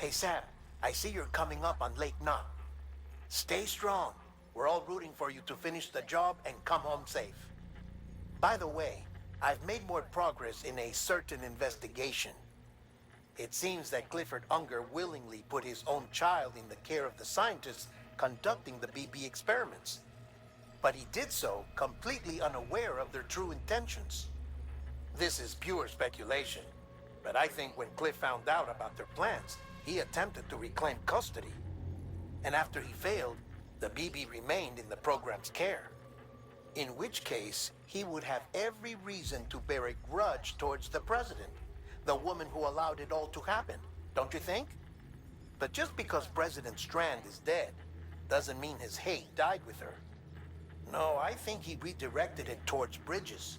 Hey Sam, I see you're coming up on Lake Knot. Stay strong. We're all rooting for you to finish the job and come home safe. By the way, I've made more progress in a certain investigation. It seems that Clifford Unger willingly put his own child in the care of the scientists conducting the BB experiments. But he did so completely unaware of their true intentions. This is pure speculation, but I think when Cliff found out about their plans, he attempted to reclaim custody. And after he failed, the BB remained in the program's care. In which case, he would have every reason to bear a grudge towards the president, the woman who allowed it all to happen, don't you think? But just because President Strand is dead, doesn't mean his hate died with her. No, I think he redirected it towards Bridges.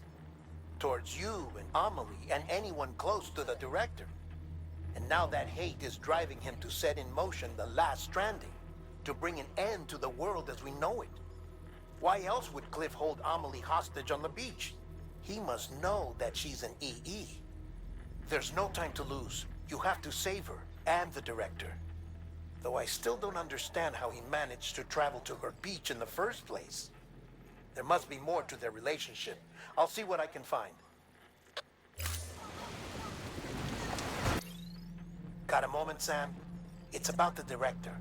Towards you and Amelie and anyone close to the director. And now that hate is driving him to set in motion the last Stranding, to bring an end to the world as we know it. Why else would Cliff hold Amelie hostage on the beach? He must know that she's an EE. There's no time to lose. You have to save her and the director. Though I still don't understand how he managed to travel to her beach in the first place. There must be more to their relationship. I'll see what I can find. Got a moment, Sam? It's about the director.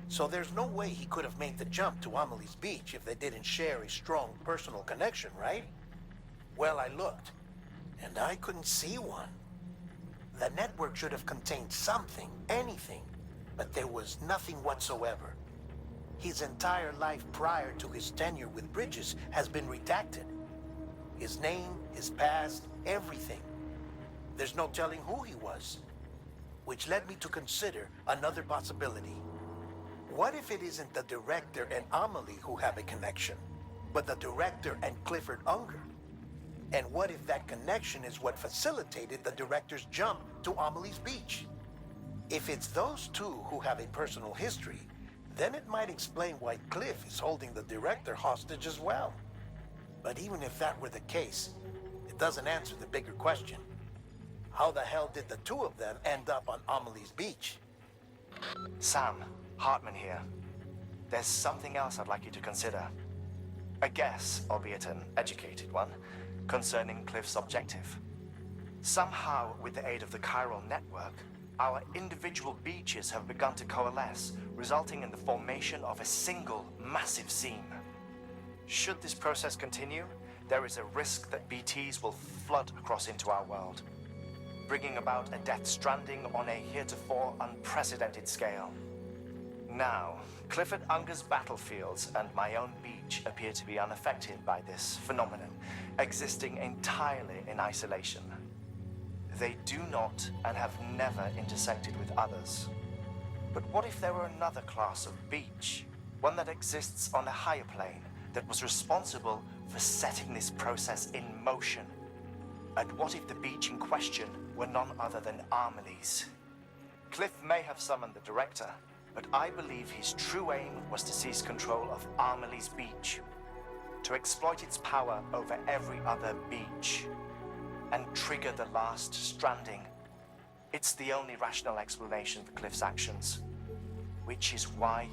So there's no way he could have made the jump to Amelie's beach if they didn't share a strong personal connection, right? Well, I looked, and I couldn't see one. The network should have contained something, anything, but there was nothing whatsoever. His entire life prior to his tenure with Bridges has been redacted. His name, his past, everything. There's no telling who he was. Which led me to consider another possibility. What if it isn't the director and Amelie who have a connection, but the director and Clifford Unger? And what if that connection is what facilitated the director's jump to Amelie's beach? If it's those two who have a personal history, then it might explain why Cliff is holding the director hostage as well. But even if that were the case, it doesn't answer the bigger question. How the hell did the two of them end up on Amelie's beach? Sam, Hartman here. There's something else I'd like you to consider. A guess, albeit an educated one, concerning Cliff's objective. Somehow, with the aid of the chiral network, our individual beaches have begun to coalesce, resulting in the formation of a single massive seam. Should this process continue, there is a risk that BTs will flood across into our world, bringing about a death stranding on a heretofore unprecedented scale. Now, Clifford Unger's battlefields and my own beach appear to be unaffected by this phenomenon, existing entirely in isolation. They do not and have never intersected with others. But what if there were another class of beach, one that exists on a higher plane, that was responsible for setting this process in motion? And what if the beach in question were none other than Amelie's? Cliff may have summoned the director, but I believe his true aim was to seize control of Amelie's beach, to exploit its power over every other beach, and trigger the last Stranding. It's the only rational explanation for Cliff's actions, which is why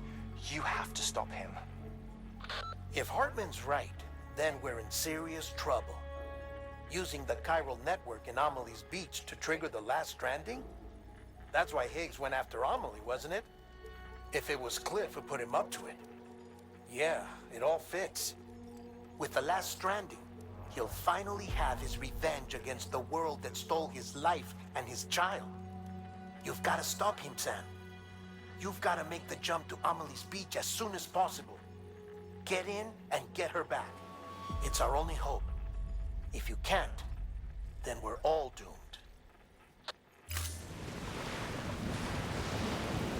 you have to stop him. If Hartman's right, then we're in serious trouble. Using the chiral network in Amelie's beach to trigger the last Stranding? That's why Higgs went after Amelie, wasn't it? If it was Cliff who put him up to it. Yeah, it all fits. With the last Stranding, he'll finally have his revenge against the world that stole his life and his child. You've got to stop him, Sam. You've got to make the jump to Amelie's beach as soon as possible. Get in and get her back. It's our only hope. If you can't, then we're all doomed.